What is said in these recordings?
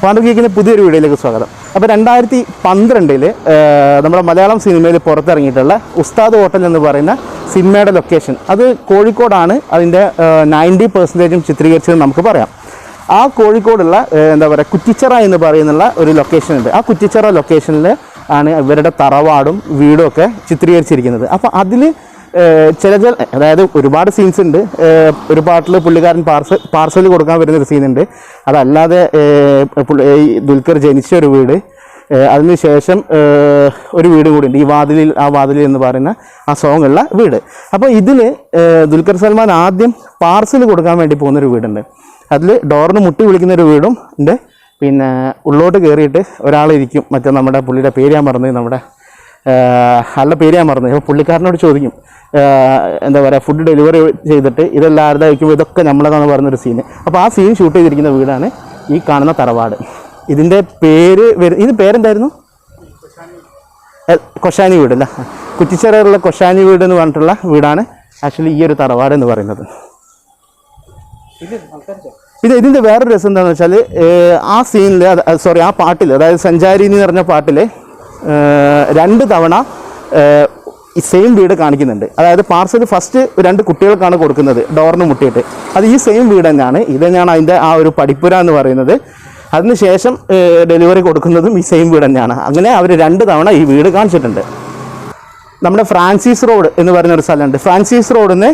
ഫാണ്ടു ഗീക്കിൻ്റെ പുതിയൊരു വീഡിയോയിലേക്ക് സ്വാഗതം. അപ്പോൾ 2012 നമ്മുടെ മലയാളം സിനിമയിൽ പുറത്തിറങ്ങിയിട്ടുള്ള ഉസ്താദ് ഹോട്ടൽ എന്ന് പറയുന്ന സിനിമയുടെ ലൊക്കേഷൻ അത് കോഴിക്കോടാണ്. അതിൻ്റെ 90% ചിത്രീകരിച്ചത് നമുക്ക് പറയാം. ആ കോഴിക്കോടുള്ള എന്താ പറയുക കുറ്റിച്ചിറ എന്ന് പറയുന്നുള്ള ഒരു ലൊക്കേഷൻ ഉണ്ട്. ആ കുറ്റിച്ചിറ ലൊക്കേഷനിൽ ആണ് ഇവരുടെ തറവാടും വീടും ഒക്കെ ചിത്രീകരിച്ചിരിക്കുന്നത്. അപ്പോൾ അതിൽ ചില അതായത് ഒരുപാട് സീൻസ് ഉണ്ട്. ഒരു പാട്ടിൽ പുള്ളിക്കാരൻ പാർസൽ കൊടുക്കാൻ വരുന്നൊരു സീനുണ്ട്. അതല്ലാതെ ദുൽഖർ ജനിച്ച ഒരു വീട്, അതിനുശേഷം ഒരു വീട് കൂടി ഉണ്ട്, ആ വാതിലിൽ എന്ന് പറയുന്ന ആ സോങ്ങുള്ള വീട്. അപ്പോൾ ഇതിൽ ദുൽഖർ സൽമാൻ ആദ്യം പാർസൽ കൊടുക്കാൻ വേണ്ടി പോകുന്നൊരു വീടുണ്ട്. അതിൽ ഡോറിന് മുട്ടി വിളിക്കുന്നൊരു വീടും ഉണ്ട്. പിന്നെ ഉള്ളോട്ട് കയറിയിട്ട് ഒരാളിരിക്കും, മറ്റേ നമ്മുടെ പുള്ളിയുടെ പേര് ഞാൻ മറന്നു, നമ്മുടെ പേര് ഞാൻ മറന്നു. അപ്പോൾ പുള്ളിക്കാരനോട് ചോദിക്കും എന്താ പറയുക, ഫുഡ് ഡെലിവറി ചെയ്തിട്ട് ഇതെല്ലാവരുടെ വയ്ക്കുമ്പോൾ ഇതൊക്കെ നമ്മളതാണെന്ന് പറഞ്ഞൊരു സീന്. അപ്പോൾ ആ സീൻ ഷൂട്ട് ചെയ്തിരിക്കുന്ന വീടാണ് ഈ കാണുന്ന തറവാട്. ഇതിൻ്റെ പേരെന്തായിരുന്നു? കൊശാനി വീട് അല്ല, കുറ്റിച്ചിറയുള്ള കൊശാനി വീട് എന്ന് പറഞ്ഞിട്ടുള്ള വീടാണ് ആക്ച്വലി ഈ ഒരു തറവാട് എന്ന് പറയുന്നത്. ഇതിൻ്റെ വേറൊരു രസം എന്താണെന്ന് വെച്ചാൽ ആ സീനിൽ ആ പാട്ടിൽ, അതായത് സഞ്ചാരി എന്ന് പറഞ്ഞ പാട്ടിൽ 2 തവണ ഈ സെയിം വീട് കാണിക്കുന്നുണ്ട്. അതായത് പാർസൽ ഫസ്റ്റ് 2 കുട്ടികൾക്കാണ് കൊടുക്കുന്നത് ഡോറിന് മുട്ടിയിട്ട്. അത് ഈ സെയിം വീട് തന്നെയാണ്. ഇത് തന്നെയാണ് അതിൻ്റെ ആ ഒരു പടിപ്പുര എന്ന് പറയുന്നത്. അതിനുശേഷം ഡെലിവറി കൊടുക്കുന്നതും ഈ സെയിം വീട് തന്നെയാണ്. അങ്ങനെ അവർ 2 തവണ ഈ വീട് കാണിച്ചിട്ടുണ്ട്. നമ്മുടെ ഫ്രാൻസിസ് റോഡ് എന്ന് പറയുന്നൊരു സ്ഥലമുണ്ട്. ഫ്രാൻസിസ് റോഡിൽ നിന്ന്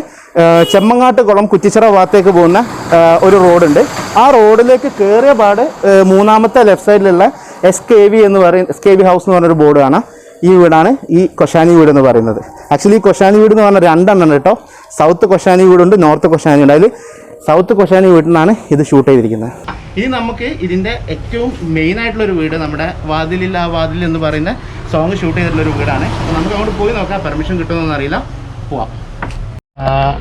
ചെമ്മങ്ങാട്ട് കുളം കുറ്റിച്ചിറ ഭാഗത്തേക്ക് പോകുന്ന ഒരു റോഡുണ്ട്. ആ റോഡിലേക്ക് കയറിയ പാട് 3ാമത്തെ ലെഫ്റ്റ് സൈഡിലുള്ള SKV ഹൗസ് എന്ന് പറഞ്ഞൊരു ബോർഡ് കാണാം. ഈ വീടാണ് ഈ കൊശാനി വീട് എന്ന് പറയുന്നത്. ആക്ച്വലി ഈ കൊശാനി വീട് എന്ന് പറഞ്ഞാൽ 2 എണ്ണം കേട്ടോ. സൗത്ത് കൊശാനി വീടുണ്ട്, നോർത്ത് കൊശാനി ഉണ്ട്. അതിൽ സൗത്ത് കൊശാനി വീട്ടിൽ നിന്നാണ് ഇത് ഷൂട്ട് ചെയ്തിരിക്കുന്നത്. ഇനി നമുക്ക് ഇതിൻ്റെ ഏറ്റവും മെയിൻ ആയിട്ടുള്ളൊരു വീട്, നമ്മുടെ വാതിലിൽ ആ വാതിൽ എന്ന് പറയുന്ന സോങ് ഷൂട്ട് ചെയ്തിട്ടുള്ളൊരു വീടാണ്. അപ്പോൾ നമുക്ക് അങ്ങോട്ട് പോയി നോക്കാം. പെർമിഷൻ കിട്ടുമെന്നൊന്നും അറിയില്ല, പോവാം.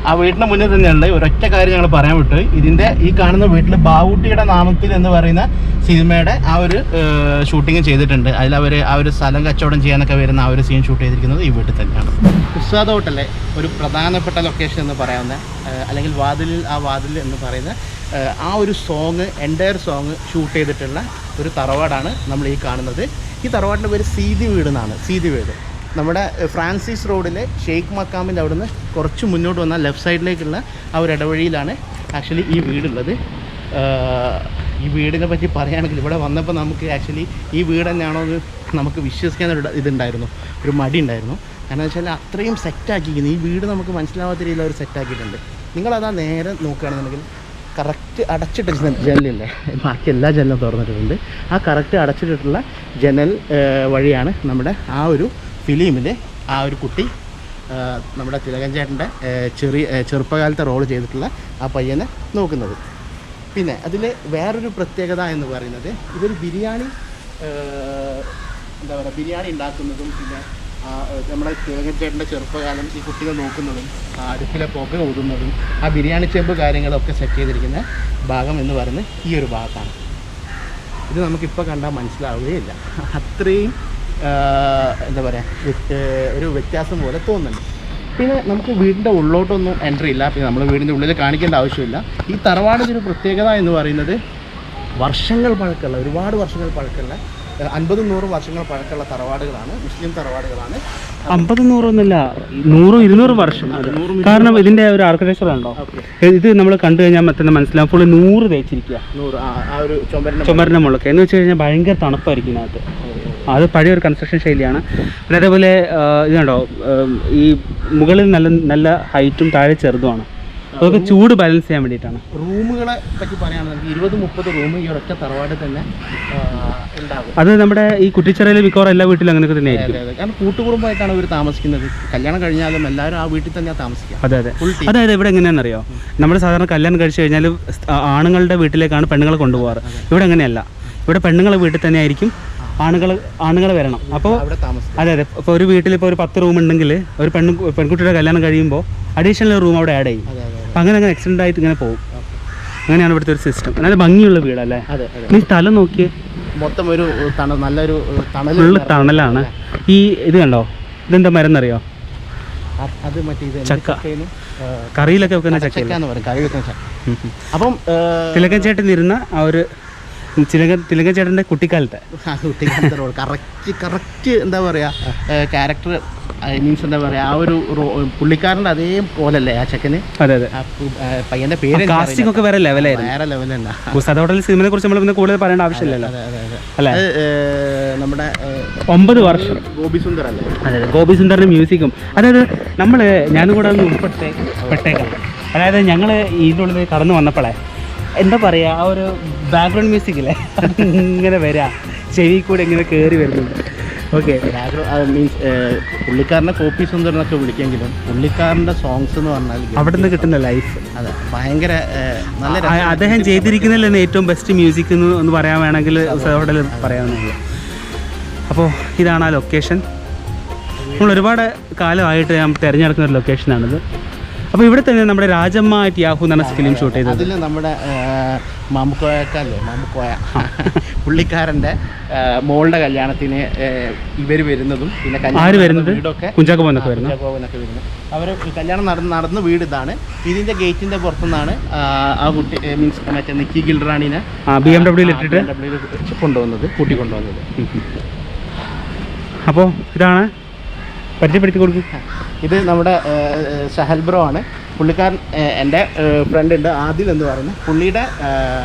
ആ വീടിൻ്റെ മുന്നിൽ തന്നെയുണ്ട്. ഒരൊറ്റ കാര്യം ഞങ്ങൾ പറയാൻ വിട്ടു. ഇതിൻ്റെ ഈ കാണുന്ന വീട്ടിൽ ബാവൂട്ടിയുടെ നാമത്തിൽ എന്ന് പറയുന്ന സിനിമയുടെ ആ ഒരു ഷൂട്ടിങ് ചെയ്തിട്ടുണ്ട്. അതിലവർ ആ ഒരു സ്ഥലം കച്ചവടം ചെയ്യാനൊക്കെ വരുന്ന ആ ഒരു സീൻ ഷൂട്ട് ചെയ്തിരിക്കുന്നത് ഈ വീട്ടിൽ തന്നെയാണ്. ഉസ്താദ് ഹോട്ടലിലെ ഒരു പ്രധാനപ്പെട്ട ലൊക്കേഷൻ എന്ന് പറയാവുന്ന, അല്ലെങ്കിൽ വാതിൽ എന്ന് പറയുന്ന ആ ഒരു സോങ്, എൻ്റയർ സോങ് ഷൂട്ട് ചെയ്തിട്ടുള്ള ഒരു തറവാടാണ് നമ്മൾ ഈ കാണുന്നത്. ഈ തറവാടിൻ്റെ പേര് സീതി വീട് എന്നാണ്. സീതി വീട് നമ്മുടെ ഫ്രാൻസിസ് റോഡിലെ ഷെയ്ഖ് മക്കാമിൻ്റെ അവിടുന്ന് കുറച്ച് മുന്നോട്ട് വന്നാൽ ലെഫ്റ്റ് സൈഡിലേക്കുള്ള ആ ഒരു ഇടവഴിയിലാണ് ആക്ച്വലി ഈ വീടുള്ളത്. ഈ വീടിനെ പറ്റി പറയുകയാണെങ്കിൽ ഇവിടെ വന്നപ്പോൾ നമുക്ക് ആക്ച്വലി ഈ വീട് തന്നെയാണോ എന്ന് നമുക്ക് വിശ്വസിക്കാനൊരു ഇതുണ്ടായിരുന്നു, ഒരു മടി ഉണ്ടായിരുന്നു. കാരണം എന്ന് വെച്ചാൽ അത്രയും സെറ്റാക്കിയിരിക്കുന്നു. ഈ വീട് നമുക്ക് മനസ്സിലാവാത്ത രീതിയിൽ അവർ സെറ്റാക്കിയിട്ടുണ്ട്. നിങ്ങളതാ നേരെ നോക്കുകയാണെന്നുണ്ടെങ്കിൽ കറക്റ്റ് അടച്ചിട്ട ജനലില്ലേ, ബാക്കി എല്ലാ ജനലും തുറന്നിട്ടുണ്ട്. ആ കറക്റ്റ് അടച്ചിട്ടിട്ടുള്ള ജനൽ വഴിയാണ് നമ്മുടെ ആ ഒരു ഫിലിമിൽ ആ ഒരു കുട്ടി, നമ്മുടെ തിലകൻ ചേട്ടൻ്റെ ചെറുപ്പകാലത്തെ റോൾ ചെയ്തിട്ടുള്ള ആ പയ്യനെ നോക്കുന്നത്. പിന്നെ അതിൽ വേറൊരു പ്രത്യേകത എന്ന് പറയുന്നത്, ഇതൊരു ബിരിയാണി ബിരിയാണി ഉണ്ടാക്കുന്നതും, പിന്നെ നമ്മുടെ തിലകൻ ചേട്ടൻ്റെ ചെറുപ്പകാലം ഈ കുട്ടികൾ നോക്കുന്നതും, ആ അടുപ്പിലെ പുക ഊതുന്നതും, ആ ബിരിയാണി ചെമ്പ് കാര്യങ്ങളൊക്കെ സെറ്റ് ചെയ്തിരിക്കുന്ന ഭാഗം എന്ന് പറയുന്നത് ഈ ഒരു ഭാഗത്താണ്. ഇത് നമുക്കിപ്പോൾ കണ്ടാൽ മനസ്സിലാവുകയില്ല. അത്രയും എന്താ പറയുക, ഒരു വ്യത്യാസം പോലെ തോന്നുന്നുണ്ട്. പിന്നെ നമുക്ക് വീടിൻ്റെ ഉള്ളോട്ടൊന്നും എൻട്രി ഇല്ല. പിന്നെ നമ്മൾ വീടിൻ്റെ ഉള്ളിൽ കാണിക്കേണ്ട ആവശ്യമില്ല. ഈ തറവാടിൻ്റെ ഒരു പ്രത്യേകത എന്ന് പറയുന്നത് വർഷങ്ങൾ പഴക്കമുള്ള, ഒരുപാട് വർഷങ്ങൾ പഴക്കമുള്ള, 50-100 വർഷങ്ങൾ പഴക്കമുള്ള തറവാടുകളാണ്, മുസ്ലിം തറവാടുകളാണ്. 50-100 100-200 വർഷം. കാരണം ഇതിൻ്റെ ഒരു ആർക്കിടെക്ചർ ഉണ്ടോ, ഇത് നമ്മൾ കണ്ടു കഴിഞ്ഞാൽ മറ്റേ മനസ്സിലാവും. ഫുള്ള് 100 തേച്ചിരിക്കുക, 100 ആ ഒരു ചുമരിൻ്റെ മുളക്ക് എന്ന് വെച്ച് കഴിഞ്ഞാൽ ഭയങ്കര തണുപ്പായിരിക്കും ഇതിനകത്ത്. അത് പഴയ ഒരു കൺസ്ട്രക്ഷൻ ശൈലിയാണ്. പിന്നെ അതേപോലെ ഇത് കണ്ടോ, ഈ മുകളിൽ നല്ല ഹൈറ്റും താഴെ ചെറുതുമാണ്. അതൊക്കെ ചൂട് ബാലൻസ് ചെയ്യാൻ വേണ്ടിയിട്ടാണ്. റൂമുകളെ പറ്റി പറയുകയാണെങ്കിൽ 20-30 റൂം ഈ ഒരൊറ്റ തറവാട് തന്നെ ഉണ്ടാകും. അത് നമ്മുടെ ഈ കുറ്റിച്ചിറയിലെ മിക്കവാറും എല്ലാ വീട്ടിലും അങ്ങനെയൊക്കെ തന്നെ ആയിരിക്കും. കാരണം കൂട്ടുകുടുംബമായിട്ടാണ് ഇവർ താമസിക്കുന്നത്. കല്യാണം കഴിഞ്ഞാലും എല്ലാവരും ആ വീട്ടിൽ തന്നെയാണ് താമസിക്കുക. അതെ. അതായത് ഇവിടെ എങ്ങനെയാണെന്നറിയോ, നമ്മൾ സാധാരണ കല്യാണം കഴിച്ച് കഴിഞ്ഞാൽ ആണുങ്ങളുടെ വീട്ടിലേക്കാണ് പെണ്ണുങ്ങളെ കൊണ്ടുപോകാറ്. ഇവിടെ അങ്ങനെയല്ല. ഇവിടെ പെണ്ണുങ്ങളെ വീട്ടിൽ തന്നെ ആയിരിക്കും ആണുങ്ങൾ വരണം. അപ്പോൾ അതെ. ഇപ്പോൾ ഒരു വീട്ടിൽ ഇപ്പോൾ ഒരു 10 റൂം ഉണ്ടെങ്കിൽ ഒരു പെൺകുട്ടിയുടെ കല്യാണം കഴിയുമ്പോൾ അഡീഷണൽ റൂം അവിടെ ആഡ് ചെയ്യും. അപ്പം അങ്ങനെ എക്സ്റ്റെൻഡ് ആയിട്ട് ഇങ്ങനെ പോകും. അങ്ങനെയാണ് ഇവിടുത്തെ ഒരു സിസ്റ്റം. നല്ല ഭംഗിയുള്ള വീടല്ലേ. നീ സ്ഥലം നോക്കിയേ, മൊത്തം ഒരു നല്ലൊരു ഫുള്ള് തണലാണ്. ഈ ഇത് കണ്ടോ, ഇതെന്താ മരം എന്നറിയോ? അത് മറ്റേ ചക്ക, കറിയിലൊക്കെ വെക്കുന്ന ചക്ക. അപ്പം തിലകൻ ചേട്ടൻ ഇരുന്ന ആ ഒരു തിലകൻ ചേട്ടൻ്റെ കുട്ടിക്കാലത്തെ കുട്ടിക്കാലത്തെ റോൾ കറക്റ്റ് എന്താ പറയുക ക്യാരക്ടർ മീൻസ് എന്താ പറയുക ആ ഒരു പുള്ളിക്കാരൻ്റെ അതേ പോലല്ലേ ആ ചെക്കന്. അതെ അതെ. പയ്യന്റെ പേര് കാസ്റ്റിംഗ് ഒക്കെ വേറെ ലെവലായിരുന്നു. വേറെ ലെവലല്ല. സദോട്ടൽ സിനിമയെ കുറിച്ച് നമ്മൾ പിന്നെ കൂടുതൽ പറയേണ്ട ആവശ്യമില്ലല്ലോ അല്ലേ. നമ്മുടെ 9 വർഷം ഗോപി സുന്ദർ അല്ലേ. അതെ അതെ. ഗോപി സുന്ദറിൻ്റെ മ്യൂസിക്കും അതായത് ഞാനും കൂടെ ഒന്ന് ഉൾപ്പെട്ടേക്കാം. അതായത് ഞങ്ങൾ ഇതിനുള്ളിൽ കടന്നു വന്നപ്പോഴേ എന്താ പറയുക ആ ഒരു ബാക്ക്ഗ്രൗണ്ട് മ്യൂസിക്കില്ലേ ഇങ്ങനെ വരാ ചെവി കൂടെ ഇങ്ങനെ കയറി വരുന്നുണ്ട്. ഓക്കെ. മീൻസ് പുള്ളിക്കാരനെ കോപ്പി സുന്ദർ എന്നൊക്കെ വിളിക്കെങ്കിലും പുള്ളിക്കാരൻ്റെ സോങ്സ് എന്ന് പറഞ്ഞാൽ അവിടെ നിന്ന് കിട്ടുന്ന ലൈഫ് അതെ ഭയങ്കര നല്ല. അദ്ദേഹം ചെയ്തിരിക്കുന്നതിൽ തന്നെ ഏറ്റവും ബെസ്റ്റ് മ്യൂസിക് എന്ന് പറയാൻ വേണമെങ്കിൽ സദോട്ടൽ പറയാവുന്നുള്ളൂ. അപ്പോൾ ഇതാണ് ആ ലൊക്കേഷൻ. നമ്മൾ ഒരുപാട് കാലമായിട്ട് ഞാൻ തിരഞ്ഞെടുക്കുന്ന ഒരു ലൊക്കേഷനാണിത്. അപ്പോൾ ഇവിടെ തന്നെ നമ്മുടെ രാജമ്മ അറ്റ് യാഹു എന്ന് പറഞ്ഞ ഫിലിം ഷൂട്ട് ചെയ്തത്. അതിൽ നമ്മുടെ മാമുക്കോയക്കല്ലേ മാമുക്കോയ പുള്ളിക്കാരൻ്റെ മോളുടെ കല്യാണത്തിന് ഇവർ വരുന്നതും പിന്നെ ആര് വരുന്നത് വീടൊക്കെ കുഞ്ചാക്കോവനൊക്കെ വരുന്നു. അവർ കല്യാണം നടന്ന വീട് ഇതാണ്. ഇതിൻ്റെ ഗേറ്റിൻ്റെ പുറത്തുനിന്നാണ് ആ കുട്ടി മീൻസ് മറ്റേ നിക്കി ഗിൽറാണിനെ BMW ഇട്ടിട്ട് കൂട്ടിക്കൊണ്ടുവന്നത്. അപ്പോൾ ഇതാണ് പരിചയപ്പെടുത്തി കൊടുക്കും. ഇത് നമ്മുടെ ഷഹൽ ബ്രോ ആണ്. പുള്ളിക്കാരൻ എൻ്റെ ഫ്രണ്ട് ഉണ്ട് ആദിൽ എന്ന് പറയുന്നത്, പുള്ളിയുടെ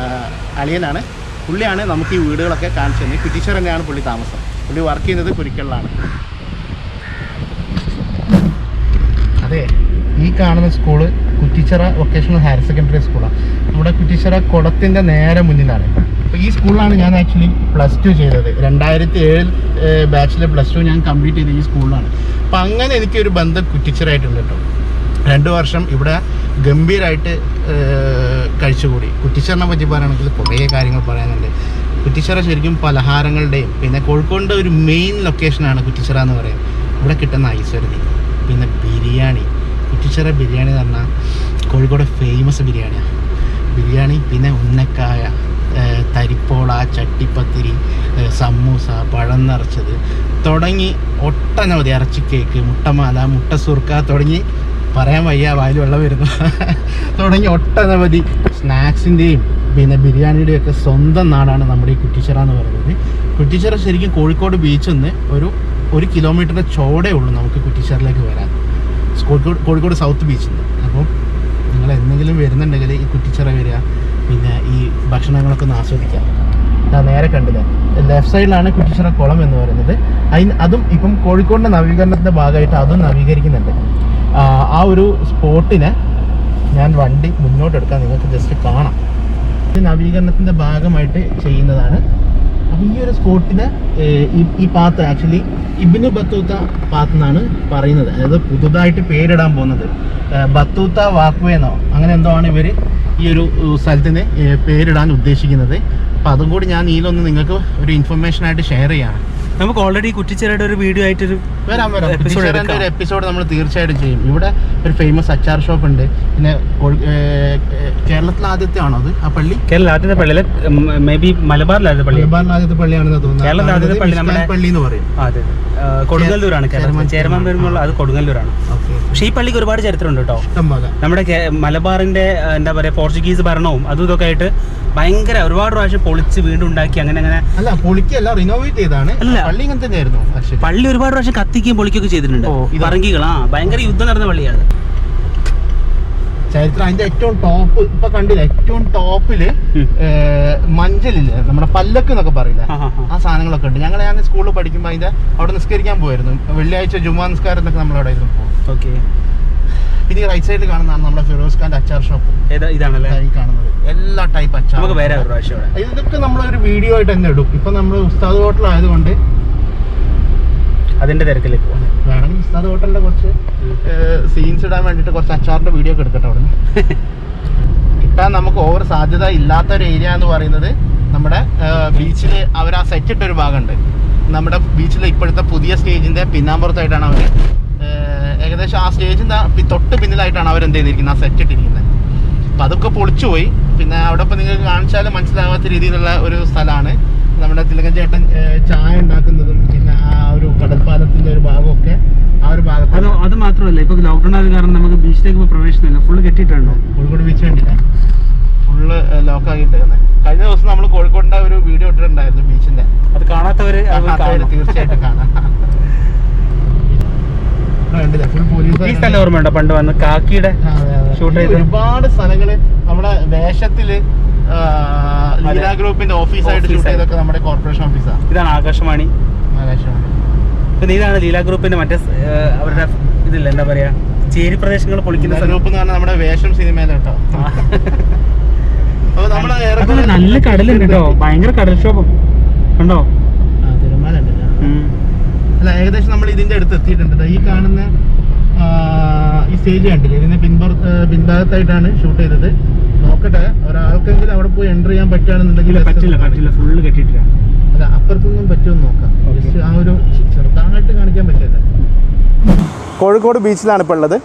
അളിയനാണ്. പുള്ളിയാണ് നമുക്ക് ഈ വീടുകളൊക്കെ കാണിച്ചു തന്നെ. കുറ്റിച്ചർ തന്നെയാണ് പുള്ളി താമസം. പുള്ളി വർക്ക് ചെയ്യുന്നത് കുരിക്കലിലാണ്. അതെ, ഈ കാണുന്ന school Kuttichira vocational higher secondary സ്കൂളാണ്. നമ്മുടെ കുറ്റിച്ചിറ കുളത്തിൻ്റെ നേരെ മുന്നിലാണ്. അപ്പോൾ ഈ സ്കൂളിലാണ് ഞാൻ ആക്ച്വലി +2 ചെയ്തത്. 2007 ബാച്ചിലെ +2 ഞാൻ കംപ്ലീറ്റ് ചെയ്തത് ഈ സ്കൂളിലാണ്. അപ്പം അങ്ങനെ എനിക്കൊരു ബന്ധം കുറ്റിച്ചിറായിട്ടുണ്ട് കേട്ടോ. 2 വർഷം ഇവിടെ ഗംഭീരമായിട്ട് കഴിച്ചുകൂടി. കുറ്റിച്ചിറിനെ പറ്റി പറയുകയാണെങ്കിൽ കുറേ കാര്യങ്ങൾ പറയാനുണ്ട്. കുറ്റിച്ചിറ ശരിക്കും പലഹാരങ്ങളുടെയും പിന്നെ കോഴിക്കോടിൻ്റെ ഒരു മെയിൻ ലൊക്കേഷനാണ് കുറ്റിച്ചിറ എന്ന് പറയുന്നത്. ഇവിടെ കിട്ടുന്ന ഐശ്വര്യതി പിന്നെ ബിരിയാണി. കുറ്റിച്ചിറ ബിരിയാണി എന്ന് പറഞ്ഞാൽ കോഴിക്കോട് ഫേമസ് ബിരിയാണി പിന്നെ ഉന്നക്കായ, തരിപ്പോള, ചട്ടിപ്പത്തിരി, സമൂസ, പഴം നിറച്ചത് തുടങ്ങി ഒട്ടനവധി, ഇറച്ചി കേക്ക്, മുട്ടമാല, മുട്ട സുർക്ക തുടങ്ങി പറയാൻ വയ്യ, വായിൽ വെള്ളം വരുന്നു തുടങ്ങി ഒട്ടനവധി സ്നാക്സിൻ്റെയും പിന്നെ ബിരിയാണിയുടെയൊക്കെ സ്വന്തം നാടാണ് നമ്മുടെ ഈ കുറ്റിച്ചിറ എന്ന് പറയുന്നത്. കുറ്റിച്ചിറ ശരിക്കും കോഴിക്കോട് ബീച്ചിൽ നിന്ന് ഒരു കിലോമീറ്ററിൻ്റെ ചോടേ ഉള്ളൂ നമുക്ക് കുറ്റിച്ചിറയിലേക്ക് വരാൻ, കോഴിക്കോട് സൗത്ത് ബീച്ചിൽ നിന്ന്. അപ്പോൾ നിങ്ങൾ എന്തെങ്കിലും വരുന്നുണ്ടെങ്കിൽ ഈ കുറ്റിച്ചിറ വരിക, പിന്നെ ഈ ഭക്ഷണങ്ങളൊക്കെ ഒന്ന് ആസ്വദിക്കാം. നേരെ കണ്ടില്ലേ, ലെഫ്റ്റ് സൈഡിലാണ് കുറ്റിച്ചിറ കുളം എന്ന് പറയുന്നത്. അതും ഇപ്പം കോഴിക്കോടിൻ്റെ നവീകരണത്തിൻ്റെ ഭാഗമായിട്ട് അതും നവീകരിക്കുന്നുണ്ട്. ആ ഒരു സ്പോട്ടിനെ ഞാൻ വണ്ടി മുന്നോട്ടെടുക്കാൻ നിങ്ങൾക്ക് ജസ്റ്റ് കാണാം. ഇത് നവീകരണത്തിൻ്റെ ഭാഗമായിട്ട് ചെയ്യുന്നതാണ്. അപ്പോൾ ഈ ഒരു സ്പോട്ടിന് ഈ path actually Ibnu Battuta path എന്നാണ് പറയുന്നത്. അതായത് പുതുതായിട്ട് പേരിടാൻ പോകുന്നത് ബത്തൂത്ത വാക്വേ എന്നോ അങ്ങനെ എന്തോ ആണ് ഇവർ ഈ ഒരു സ്ഥലത്തിന് പേരിടാൻ ഉദ്ദേശിക്കുന്നത്. അപ്പോൾ അതും കൂടി ഞാൻ ഇതിലൊന്ന് നിങ്ങൾക്ക് ഒരു ഇൻഫർമേഷനായിട്ട് ഷെയർ ചെയ്യാണ്. നമുക്ക് ഓൾറെഡി കുറ്റിച്ചിറയുടെ ഒരു വീഡിയോ ആയിട്ടൊരു കുറ്റിച്ചിറയുടെ ഒരു എപ്പിസോഡ് നമ്മൾ തീർച്ചയായിട്ടും ചെയ്യും. ഇവിടെ ഒരു ഫേമസ് അച്ചാർ ഷോപ്പ് ഉണ്ട്. പിന്നെ കേരളത്തിൽ ആദ്യത്തെ ആണോ അത് ആ പള്ളി? കേരളത്തിൽ ആദ്യത്തെ പള്ളി മേ ബി മലബാറിലാദ്യത്തെ പള്ളിയാണെന്ന് തോന്നുന്നു. കേരളത്തിൽ ആദ്യത്തെ പള്ളി എന്ന് പറയും. അതെ, കൊടുങ്ങല്ലൂരാണ്. ചേരമാൻ വരുമ്പോൾ അത് കൊടുങ്ങല്ലൂരാണ്. പക്ഷേ ഈ പള്ളിക്ക് ഒരുപാട് ചരിത്രമുണ്ട് കേട്ടോ. നമ്മുടെ മലബാറിന്റെ എന്താ പറയുക പോർച്ചുഗീസ് ഭരണവും അതും ഇതൊക്കെ ആയിട്ട് ഭയങ്കര ഒരുപാട് പ്രാവശ്യം പൊളിച്ച് വീണ്ടും ഉണ്ടാക്കി അങ്ങനെ അല്ല പൊളിക്കല്ല, റിനോവേറ്റ് ചെയ്താണ്. പള്ളി ഇങ്ങനെ തന്നെയായിരുന്നു. പള്ളി ഒരുപാട് പ്രാവശ്യം കത്തിക്കുകയും പൊളിക്കുകയൊക്കെ ചെയ്തിട്ടുണ്ട്. പറങ്കികൾ ഭയങ്കര യുദ്ധം നടന്ന പള്ളിയാണ്. ചരിത്രം അതിന്റെ ഏറ്റവും ടോപ്പ് ഇപ്പൊ കണ്ടില്ല, ഏറ്റവും ടോപ്പില് മഞ്ചലില്ലേ നമ്മുടെ പല്ലക്ക് എന്നൊക്കെ പറയില്ല, ആ സാധനങ്ങളൊക്കെ ഉണ്ട്. ഞാൻ സ്കൂളിൽ പഠിക്കുമ്പോൾ അതിന്റെ അവിടെ നിസ്കരിക്കാൻ പോയിരുന്നു. വെള്ളിയാഴ്ച ജുമാ നിസ്കാരം എന്നൊക്കെ നമ്മൾ അവിടെ പോകും. ഓക്കെ. പിന്നെ റൈറ്റ് സൈഡിൽ കാണുന്നതാണ് നമ്മുടെ ഫിറോസ് ഖാന്റെ അച്ചാർ ഷോപ്പ്. ഇതാണല്ലേ ഈ കാണുന്നത് എല്ലാ ടൈപ്പ് അച്ചാർ. നമുക്ക് വേറെ ഒരു പ്രാവശ്യം ഇതൊക്കെ നമ്മളൊരു വീഡിയോ ആയിട്ട് തന്നെ ഇടും. ഇപ്പൊ നമ്മൾ ഉസ്താദ് ഹോട്ടൽ ആയതുകൊണ്ട് അതിന്റെ തിരക്കിലേക്ക് പോകാം. വേണമെങ്കിൽ ഉസ്താദ് ഹോട്ടലിന്റെ കുറച്ച് സീൻസ് ഇടാൻ വേണ്ടിട്ട് കുറച്ച് അച്ചാറിന്റെ വീഡിയോ ഒക്കെ എടുക്കട്ടെ. അവിടെ കിട്ടാൻ നമുക്ക് ഓവർ സാധ്യത ഇല്ലാത്ത ഒരു ഏരിയ എന്ന് പറയുന്നത് നമ്മുടെ ബീച്ചിൽ അവർ ആ സെറ്റ് ഇട്ടൊരു ഭാഗമുണ്ട്. നമ്മുടെ ബീച്ചിലെ ഇപ്പോഴത്തെ പുതിയ സ്റ്റേജിന്റെ പിന്നാമ്പുറത്തായിട്ടാണ് അവർ ഏകദേശം ആ സ്റ്റേജിന്റെ തൊട്ട് പിന്നിലായിട്ടാണ് അവർ എന്ത് ചെയ്തിരിക്കുന്നത്, ആ സെറ്റ് ഇട്ടിരിക്കുന്നത്. അപ്പം അതൊക്കെ പൊളിച്ചു പോയി. പിന്നെ അവിടെ ഇപ്പം നിങ്ങൾക്ക് കാണിച്ചാലും മനസ്സിലാവാത്ത രീതിയിലുള്ള ഒരു സ്ഥലമാണ്. നമ്മുടെ തിലകൻ ചേട്ടൻ ചായ ഉണ്ടാക്കുന്നതും പിന്നെ ആ ഒരു കടൽപ്പാലത്തിന്റെ ഒരു ഭാഗമൊക്കെ ആ ഒരു ഭാഗത്ത്. അത് മാത്രമല്ല ഇപ്പൊ ലോക്ക്ഡൌൺ ആയത് കാരണം നമുക്ക് ബീച്ചിലേക്ക് പ്രവേശനമില്ല. ഫുള്ള് കെട്ടിയിട്ടുണ്ടോ? കോഴിക്കോട് ബീച്ച് കണ്ടില്ല, ഫുള്ള് ലോക്കാക്കിയിട്ടേക്കുന്നത്. കഴിഞ്ഞ ദിവസം നമ്മൾ കോഴിക്കോടിന്റെ ഒരു തീർച്ചയായിട്ടും കാണാം. ഈ സ്ഥലം ഓർമ്മയുണ്ടോ പണ്ട് വന്ന് കാക്കിയുടെ ഷൂട്ട് ചെയ്ത്? ഒരുപാട് സ്ഥലങ്ങള് നമ്മുടെ വേഷത്തില് ലീല ഗ്രൂപ്പിന്റെ ഓഫീസായിട്ട് ഷൂട്ട് ചെയ്തൊക്കെ നമ്മുടെ കോർപ്പറേഷൻ ഓഫീസാണ്. ഇതാണ് ആകാശവാണി. പിന്നെ ഇതാണ് ലീല ഗ്രൂപ്പിന്റെ മറ്റേ അവരുടെ ഇതില്ല എന്താ പറയാ ചേരി പ്രദേശങ്ങൾ പൊളിക്കുന്ന ഗ്രൂപ്പ് എന്ന് പറഞ്ഞാൽ നമ്മുടെ വേഷം സിനിമയിലെ കേട്ടോ. നല്ല കടലുണ്ട് കേട്ടോ, ഭയങ്കര കടൽക്ഷോഭം കണ്ടോ. അല്ല ഏകദേശം നമ്മൾ ഇതിന്റെ അടുത്ത് എത്തിയിട്ടുണ്ട്. ഈ കാണുന്ന ഈ സ്റ്റേജ് കണ്ടില്ലേ, ഇതിന്റെ പിൻഭാഗത്തായിട്ടാണ് ഷൂട്ട് ചെയ്തത്. നോക്കട്ടെ, ഒരാൾക്കെങ്കിലും അവിടെ പോയി എൻ്റർ ചെയ്യാൻ പറ്റുകയാണെന്നുണ്ടെങ്കിൽ പറ്റില്ല ഫുള്ള് കെട്ടിയിട്ടില്ല. അല്ല അപ്പുറത്തൊന്നും പറ്റുമെന്ന് നോക്കാം. ജസ്റ്റ് ആ ഒരു ചെറുതായിട്ട് കാണിക്കാൻ പറ്റില്ല. കോഴിക്കോട് ബീച്ചിലാണ് ഇപ്പോൾ ഉള്ളത്.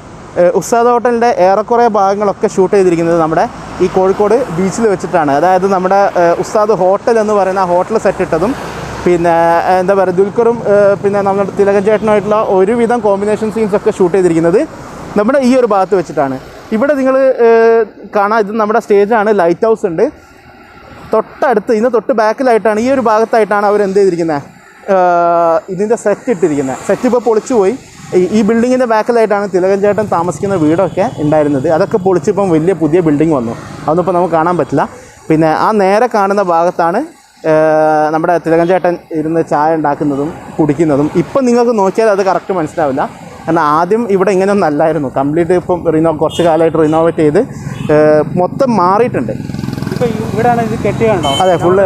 ഉസ്താദ് ഹോട്ടലിൻ്റെ ഏറെക്കുറെ ഭാഗങ്ങളൊക്കെ ഷൂട്ട് ചെയ്തിരിക്കുന്നത് നമ്മുടെ ഈ കോഴിക്കോട് ബീച്ചിൽ വെച്ചിട്ടാണ്. അതായത് നമ്മുടെ ഉസ്താദ് ഹോട്ടൽ എന്ന് പറയുന്ന ആ ഹോട്ടൽ സെറ്റ് ഇട്ടതും പിന്നെ എന്താ പറയുക ദുൽഖറും പിന്നെ നമ്മുടെ തിലകൻ ചേട്ടനുമായിട്ടുള്ള ഒരുവിധം കോമ്പിനേഷൻ സീൻസൊക്കെ ഷൂട്ട് ചെയ്തിരിക്കുന്നത് നമ്മുടെ ഈ ഒരു ഭാഗത്ത് വെച്ചിട്ടാണ്. ഇവിടെ നിങ്ങൾ കാണാം, ഇത് നമ്മുടെ സ്റ്റേജാണ്. ലൈറ്റ് ഹൗസ് ഉണ്ട് തൊട്ടടുത്ത്, ഇതിന് തൊട്ട് ബാക്കിലായിട്ടാണ് ഈ ഒരു ഭാഗത്തായിട്ടാണ് അവർ എന്ത് ചെയ്തിരിക്കുന്നത്, ഇതിൻ്റെ സെറ്റ് ഇട്ടിരിക്കുന്നത്. സെറ്റ് ഇപ്പോൾ പൊളിച്ചു പോയി. ഈ ബിൽഡിങ്ങിൻ്റെ ബാക്കിലായിട്ടാണ് തിലകൻ ചേട്ടൻ താമസിക്കുന്ന വീടൊക്കെ ഉണ്ടായിരുന്നത്. അതൊക്കെ പൊളിച്ചിപ്പം വലിയ പുതിയ ബിൽഡിംഗ് വന്നു. അതൊന്നും ഇപ്പോൾ നമുക്ക് കാണാൻ പറ്റില്ല. പിന്നെ ആ നേരെ കാണുന്ന ഭാഗത്താണ് നമ്മുടെ തിലകൻ ചേട്ടൻ ഇരുന്ന് ചായ ഉണ്ടാക്കുന്നതും കുടിക്കുന്നതും. ഇപ്പം നിങ്ങൾക്ക് നോക്കിയാൽ അത് കറക്റ്റ് മനസ്സിലാവില്ല. കാരണം ആദ്യം ഇവിടെ ഇങ്ങനെയൊന്നും അല്ലായിരുന്നു. കംപ്ലീറ്റ് ഇപ്പം കുറച്ച് കാലമായിട്ട് റിനോവേറ്റ് ചെയ്ത് മൊത്തം മാറിയിട്ടുണ്ട്. ഇപ്പോൾ ഇവിടെയാണ് ഇത് കെട്ടിയുണ്ടോ? അതെ, ഫുള്ള്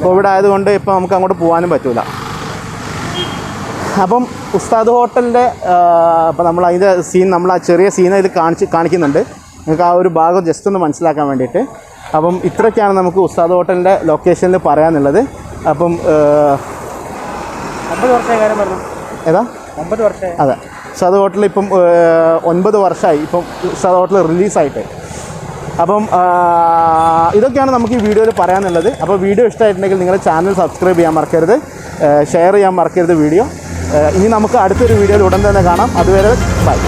കോവിഡ് ആയതുകൊണ്ട് ഇപ്പോൾ നമുക്ക് അങ്ങോട്ട് പോകാനും പറ്റില്ല. അപ്പം ഉസ്താദ് ഹോട്ടലിൻ്റെ അപ്പോൾ നമ്മൾ അതിൻ്റെ സീൻ, നമ്മൾ ആ ചെറിയ സീൻ അതിൽ കാണിക്കുന്നുണ്ട്. നിങ്ങൾക്ക് ആ ഒരു ഭാഗം ജസ്റ്റ് ഒന്ന് മനസ്സിലാക്കാൻ വേണ്ടിയിട്ട്. അപ്പം ഇത്രയൊക്കെയാണ് നമുക്ക് ഉസ്താദ് ഹോട്ടലിൻ്റെ ലൊക്കേഷനിൽ പറയാനുള്ളത്. അപ്പം 9 വർഷമായി കാര്യം പറഞ്ഞു. ഏതാ 9 വർഷമായി. അതെ, ഉസ്താദ് ഹോട്ടൽ ഇപ്പം 9 വർഷമായി ഇപ്പം ഉസ്താദ് ഹോട്ടൽ റിലീസായിട്ട്. അപ്പം ഇതൊക്കെയാണ് നമുക്ക് ഈ വീഡിയോയിൽ പറയാനുള്ളത്. അപ്പോൾ വീഡിയോ ഇഷ്ടമായിട്ടുണ്ടെങ്കിൽ നിങ്ങൾ ചാനൽ സബ്സ്ക്രൈബ് ചെയ്യാൻ മറക്കരുത്, ഷെയർ ചെയ്യാൻ മറക്കരുത് വീഡിയോ. ഇനി നമുക്ക് അടുത്തൊരു വീഡിയോയിൽ ഉടൻ തന്നെ കാണാം. അതുവരെ ബൈ.